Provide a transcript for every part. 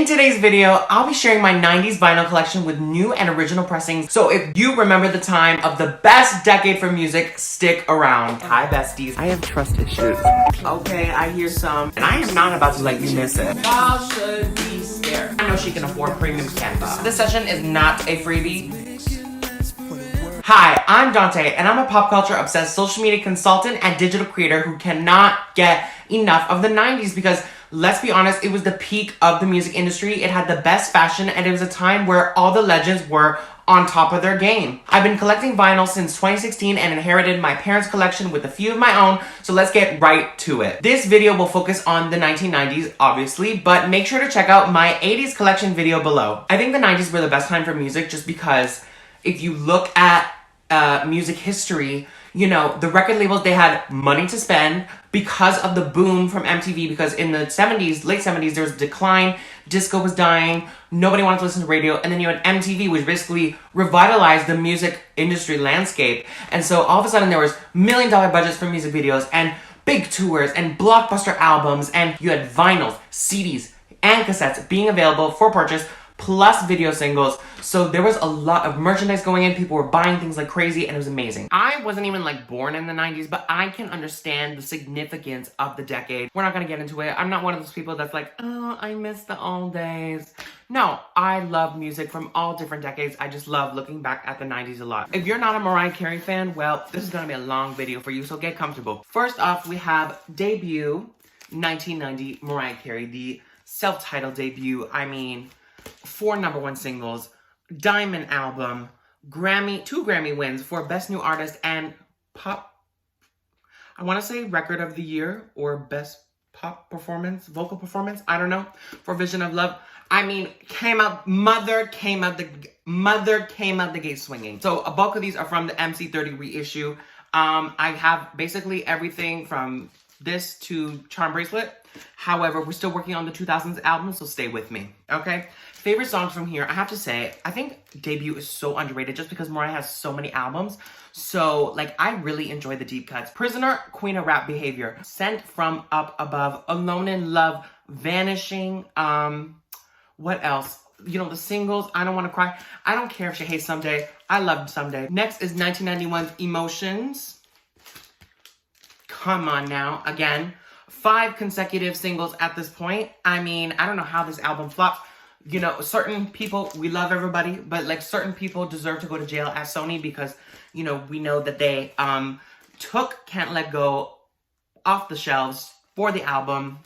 In today's video, I'll be sharing my 90s vinyl collection with new and original pressings. So if you remember the time of the best decade for music, stick around. Hi besties. I have trust issues. Okay, I hear some. And I am not about to let you miss it. Y'all should be scared. I know she can afford premium Canva. This session is not a freebie. Hi, I'm Dante, and I'm a pop culture obsessed social media consultant and digital creator who cannot get enough of the 90s because, let's be honest, it was the peak of the music industry. It had the best fashion, and it was a time where all the legends were on top of their game. I've been collecting vinyl since 2016 and inherited my parents' collection with a few of my own, so let's get right to it. This video will focus on the 1990s, obviously, but make sure to check out my 80s collection video below. I think the 90s were the best time for music just because if you look at music history, you know, the record labels, they had money to spend because of the boom from MTV, because in the 70s, late 70s, there was a decline, disco was dying, nobody wanted to listen to radio, and then you had MTV, which basically revitalized the music industry landscape. And so all of a sudden there was $1 million budgets for music videos and big tours and blockbuster albums, and you had vinyls, CDs, and cassettes being available for purchase, plus video singles. So there was a lot of merchandise going in. People were buying things like crazy, and it was amazing. I wasn't even like born in the 90s, but I can understand the significance of the decade. We're not gonna get into it. I'm not one of those people that's like, oh, I miss the old days. No, I love music from all different decades. I just love looking back at the 90s a lot. If you're not a Mariah Carey fan, well, this is gonna be a long video for you, so get comfortable. First off, we have debut 1990 Mariah Carey, the self-titled debut. I mean, 4 #1 singles, Diamond album, two Grammy wins for Best New Artist and Pop, I want to say Record of the Year or Best Pop Performance, Vocal Performance, I don't know, for Vision of Love. I mean, Mother came out the gate swinging. So a bulk of these are from the MC30 reissue. I have basically everything from this to Charm Bracelet. However, we're still working on the 2000s album, so stay with me, okay? Favorite songs from here, I have to say, I think Debut is so underrated just because Mariah has so many albums. So, like, I really enjoy the deep cuts. Prisoner, Queen of Rap Behavior, Sent from Up Above, Alone in Love, Vanishing, what else? You know, the singles, I Don't Want to Cry. I don't care if she hates Someday. I loved Someday. Next is 1991's Emotions. Come on now, again. 5 consecutive singles at this point. I mean, I don't know how this album flopped. You know, certain people, we love everybody, but like certain people deserve to go to jail at Sony because, you know, we know that they took Can't Let Go off the shelves for the album.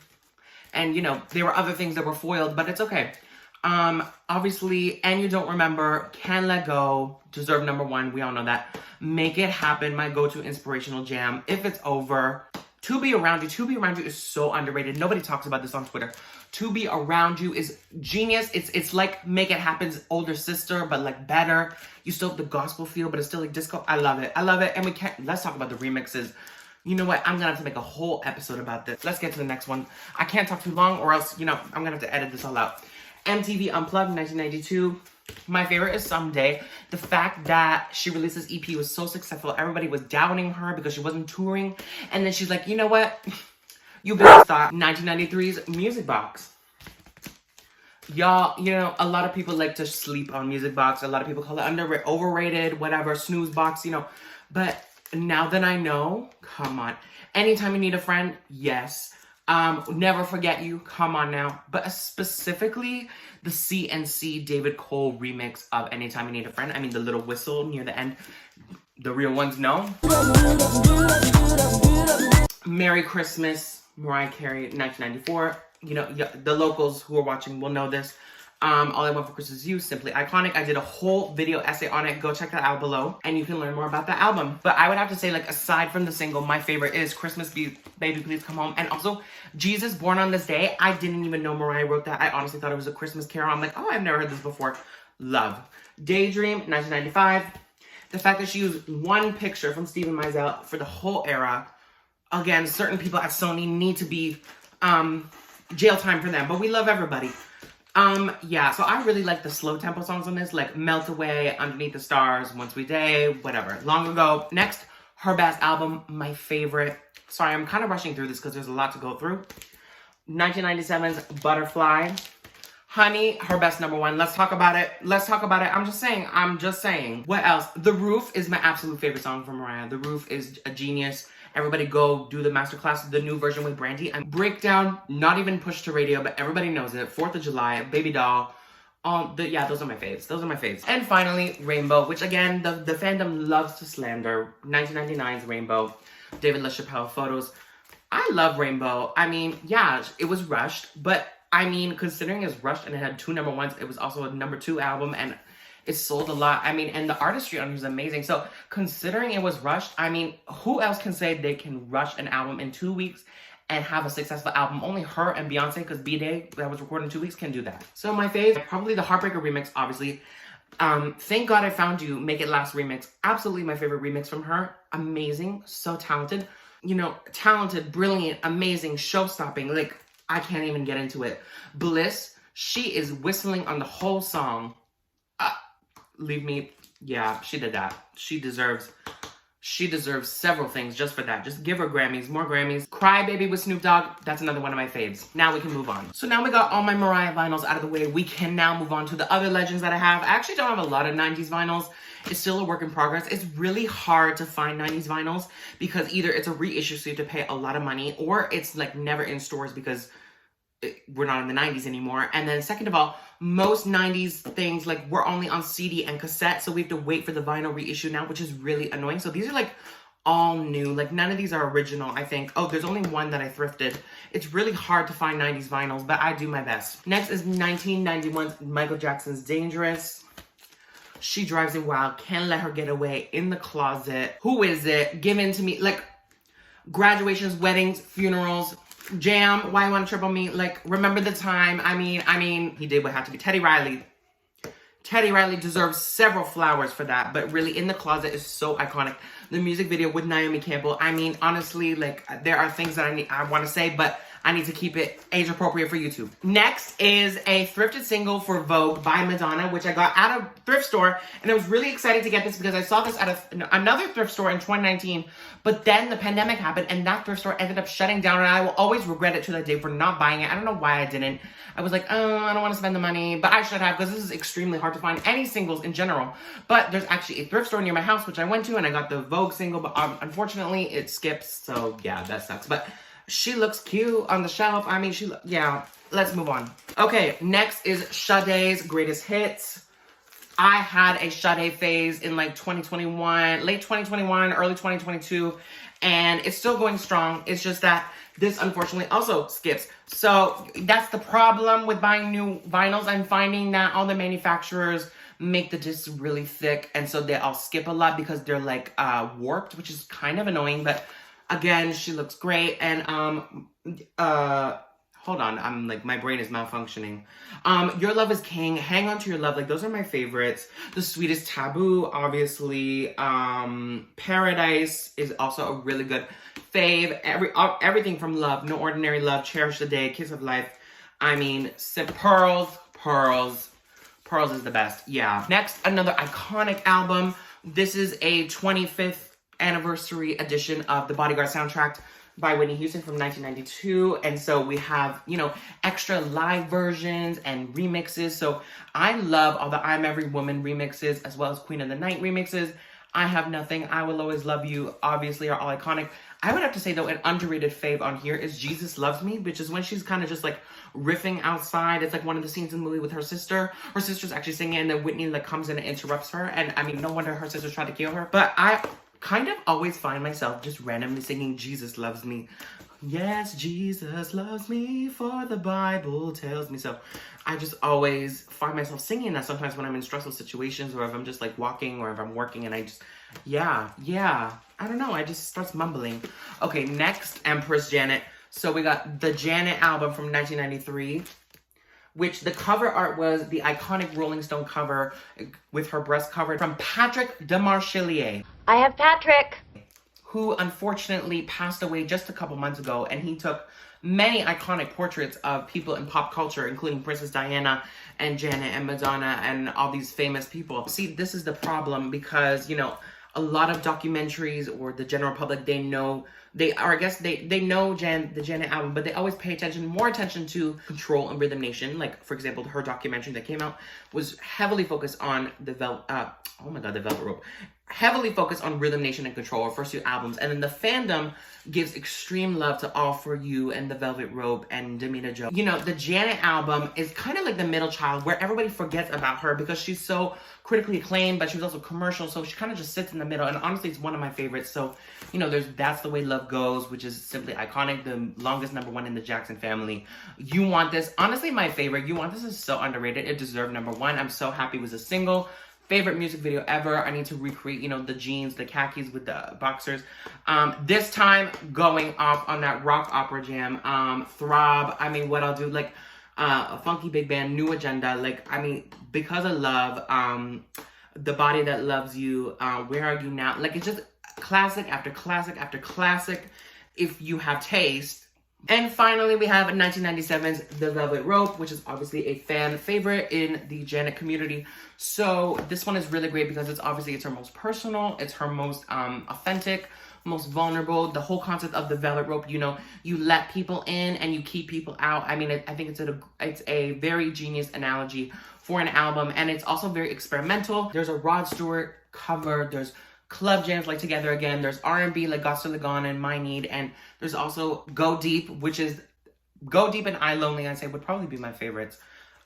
And, you know, there were other things that were foiled, but it's okay. Obviously, And You Don't Remember, Can't Let Go, deserve #1. We all know that. Make It Happen, my go-to inspirational jam. If It's Over. To Be Around You. To Be Around You is so underrated. Nobody talks about this on Twitter. To Be Around You is genius. It's like Make It Happen's older sister, but like better. You still have the gospel feel, but it's still like disco. I love it. I love it. And let's talk about the remixes. You know what? I'm gonna have to make a whole episode about this. Let's get to the next one. I can't talk too long or else, you know, I'm gonna have to edit this all out. MTV Unplugged, 1992. My favorite is Someday. The fact that she released this EP was so successful. Everybody was doubting her because she wasn't touring. And then she's like, you know what? You better stop. 1993's Music Box. Y'all, you know, a lot of people like to sleep on Music Box. A lot of people call it overrated, whatever, snooze box, you know. But now that I know, come on. Anytime You Need a Friend, yes. Never Forget You, come on now. But specifically, the CNC David Cole remix of Anytime You Need a Friend. I mean, the little whistle near the end. The real ones know. Merry Christmas, Mariah Carey, 1994. You know, the locals who are watching will know this. All I Want for Christmas Is You, Simply Iconic. I did a whole video essay on it. Go check that out below, and you can learn more about the album. But I would have to say, like, aside from the single, my favorite is Christmas Baby Please Come Home. And also, Jesus, Born on This Day. I didn't even know Mariah wrote that. I honestly thought it was a Christmas carol. I'm like, oh, I've never heard this before. Love. Daydream, 1995. The fact that she used one picture from Steven Meisel for the whole era. Again, certain people at Sony need to be jail time for them, but we love everybody. Yeah, so I really like the slow tempo songs on this, like Melt Away, Underneath the Stars, One Sweet Day, whatever. Long Ago. Next, her best album, my favorite. Sorry, I'm kind of rushing through this because there's a lot to go through. 1997's Butterfly. Honey, her best number one. Let's talk about it. Let's talk about it. I'm just saying. What else? The Roof is my absolute favorite song from Mariah. The Roof is a genius. Everybody go do the masterclass, the new version with Brandy. And Breakdown, not even pushed to radio, but everybody knows it. 4th of July, Baby Doll. Yeah, those are my faves. Those are my faves. And finally, Rainbow, which again, the fandom loves to slander. 1999's Rainbow. David LaChapelle photos. I love Rainbow. I mean, yeah, it was rushed, but I mean, considering it's rushed and it had 2 number ones, it was also a number 2 album and it sold a lot. I mean, and the artistry on it was amazing. So considering it was rushed, I mean, who else can say they can rush an album in 2 weeks and have a successful album? Only her and Beyonce, because B-Day, that was recorded in 2 weeks, can do that. So my fave, probably the Heartbreaker remix, obviously. Thank God I Found You, Make It Last remix. Absolutely my favorite remix from her. Amazing, so talented. You know, talented, brilliant, amazing, show-stopping. Like, I can't even get into it. Bliss, she is whistling on the whole song. Leave me, yeah, she did that. She deserves several things just for that. Just give her Grammys, more Grammys. Cry Baby with Snoop Dogg, that's another one of my faves. Now we can move on. So now we got all my Mariah vinyls out of the way. We can now move on to the other legends that I have. I actually don't have a lot of 90s vinyls. It's still a work in progress. It's really hard to find 90s vinyls because either it's a reissue, so you have to pay a lot of money, or it's like never in stores because we're not in the 90s anymore. And then second of all, most 90s things like we're only on CD and cassette, so we have to wait for the vinyl reissue now, which is really annoying. So ththese are like all new. Like none of these are original, I think. Oh, there's only one that I thrifted. It's really hard to find 90s vinyls, but I do my best. Next is 1991's Michael Jackson's Dangerous. She Drives Me Wild, Can't Let Her Get Away, In the Closet, Who Is It, Given to Me, like graduations, weddings, funerals, Jam, Why You Wanna Trip on Me, like Remember the Time. I mean, he did what had to be. Teddy Riley deserves several flowers for that, but really In the Closet is so iconic. The music video with Naomi Campbell, I mean, honestly, like there are things that I want to say, but I need to keep it age appropriate for YouTube. Next is a thrifted single for Vogue by Madonna, which I got at a thrift store. And I was really excited to get this because I saw this at another thrift store in 2019. But then the pandemic happened and that thrift store ended up shutting down. And I will always regret it to that day for not buying it. I don't know why I didn't. I was like, oh, I don't want to spend the money. But I should have, because this is extremely hard to find any singles in general. But there's actually a thrift store near my house, which I went to. And I got the Vogue single. But unfortunately, it skips. So yeah, that sucks. But she looks cute on the shelf. I mean, yeah, let's move on. Okay, next is Sade's Greatest Hits. I had a Sade phase in like 2021, late 2021, early 2022, and it's still going strong. It's just that this unfortunately also skips. So that's the problem with buying new vinyls. I'm finding that all the manufacturers make the discs really thick, and so they all skip a lot because they're like warped, which is kind of annoying, but again, she looks great. And hold on, I'm like, my brain is malfunctioning. Your Love Is King, Hang On To Your Love, like those are my favorites. The Sweetest Taboo, obviously. Paradise is also a really good fave. Everything from Love, No Ordinary Love, Cherish the Day, Kiss of Life. I mean, Pearls is the best, yeah. Next, another iconic album. This is a 25th anniversary edition of the Bodyguard soundtrack by Whitney Houston from 1992. And so we have, you know, extra live versions and remixes. So I love all the I'm Every Woman remixes as well as Queen of the Night remixes. I Have Nothing, I Will Always Love You, obviously are all iconic. I would have to say though, an underrated fave on here is Jesus Loves Me, which is when she's kind of just like riffing outside. It's like one of the scenes in the movie with her sister. Her sister's actually singing and then Whitney like comes in and interrupts her. And I mean, no wonder her sister's trying to kill her. But I kind of always find myself just randomly singing Jesus Loves Me. Yes, Jesus loves me, for the Bible tells me so. I just always find myself singing that sometimes when I'm in stressful situations or if I'm just like walking or if I'm working and I just, yeah. I don't know, I just starts mumbling. Okay, next, Empress Janet. So we got the Janet album from 1993. Which the cover art was the iconic Rolling Stone cover with her breast covered from Patrick Demarchelier. I have Patrick. Who unfortunately passed away just a couple months ago, and he took many iconic portraits of people in pop culture, including Princess Diana and Janet and Madonna and all these famous people. See, this is the problem because, you know, a lot of documentaries or the general public, they know, I guess they know the Janet album, but they always pay more attention to Control and Rhythm Nation. Like, for example, her documentary that came out was heavily focused on the Velvet Rope. Heavily focused on Rhythm Nation and Control, her first two albums. And then the fandom gives extreme love to All For You and The Velvet Rope and Damina Joe. You know, the Janet album is kind of like the middle child where everybody forgets about her because she's so critically acclaimed, but she was also commercial, so she kind of just sits in the middle. And honestly, it's one of my favorites. So, you know, there's That's the Way Love Goes, which is simply iconic, the longest #1 in the Jackson family. You Want This, honestly my favorite. You Want This is so underrated. It deserved #1. I'm so happy it was a single. Favorite music video ever. I need to recreate, you know, the jeans, the khakis with the boxers. This time, going off on that rock opera jam. Throb, I mean, What I'll Do, like, a funky big band, New Agenda, like, I mean, Because of Love, The Body That Loves You, Where Are You Now? Like, it's just classic after classic after classic, if you have taste. And finally, we have 1997's The Velvet Rope, which is obviously a fan favorite in the Janet community. So this one is really great because it's her most personal, it's her most authentic, most vulnerable. The whole concept of The Velvet Rope, you know, you let people in and you keep people out. I mean, I think it's a very genius analogy for an album, and it's also very experimental. There's a Rod Stewart cover, there's club jams like Together Again, there's R&B like Got to Gone and My Need, and there's also Go Deep, which is Go Deep and I Lonely, I'd say would probably be my favorites,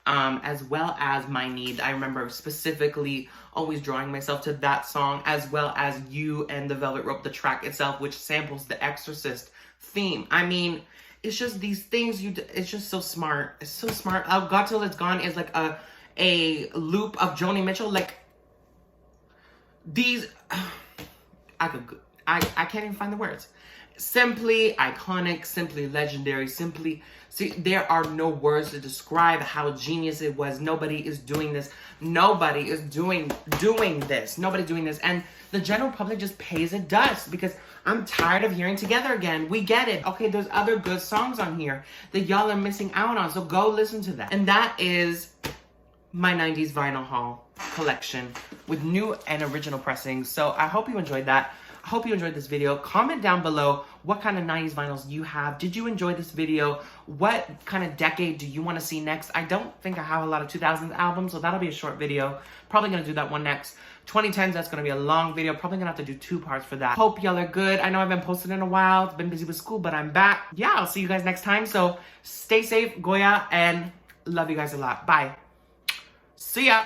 as well as My Need. I remember specifically always drawing myself to that song, as well as You and The Velvet Rope, the track itself, which samples the Exorcist theme. I mean, it's just these things, it's just so smart. It's so smart. Got Till It's Gone is like a loop of Joni Mitchell, like, these, I can't even find the words. Simply iconic, simply legendary, see, there are no words to describe how genius it was. Nobody is doing this. Nobody is doing this. Nobody doing this. And the general public just pays it dust because I'm tired of hearing Together Again. We get it. Okay, there's other good songs on here that y'all are missing out on. So go listen to that. And that is my 90s vinyl haul collection with new and original pressings. So I hope you enjoyed that. I hope you enjoyed this video. Comment down below what kind of 90s vinyls you have. Did you enjoy this video? What kind of decade do you want to see next? I don't think I have a lot of 2000s albums, so that'll be a short video. Probably going to do that one next. 2010s, that's going to be a long video. Probably going to have to do 2 parts for that. Hope y'all are good. I know I've been posting in a while. Been busy with school, but I'm back. Yeah, I'll see you guys next time. So stay safe, Goya, and love you guys a lot. Bye. See ya.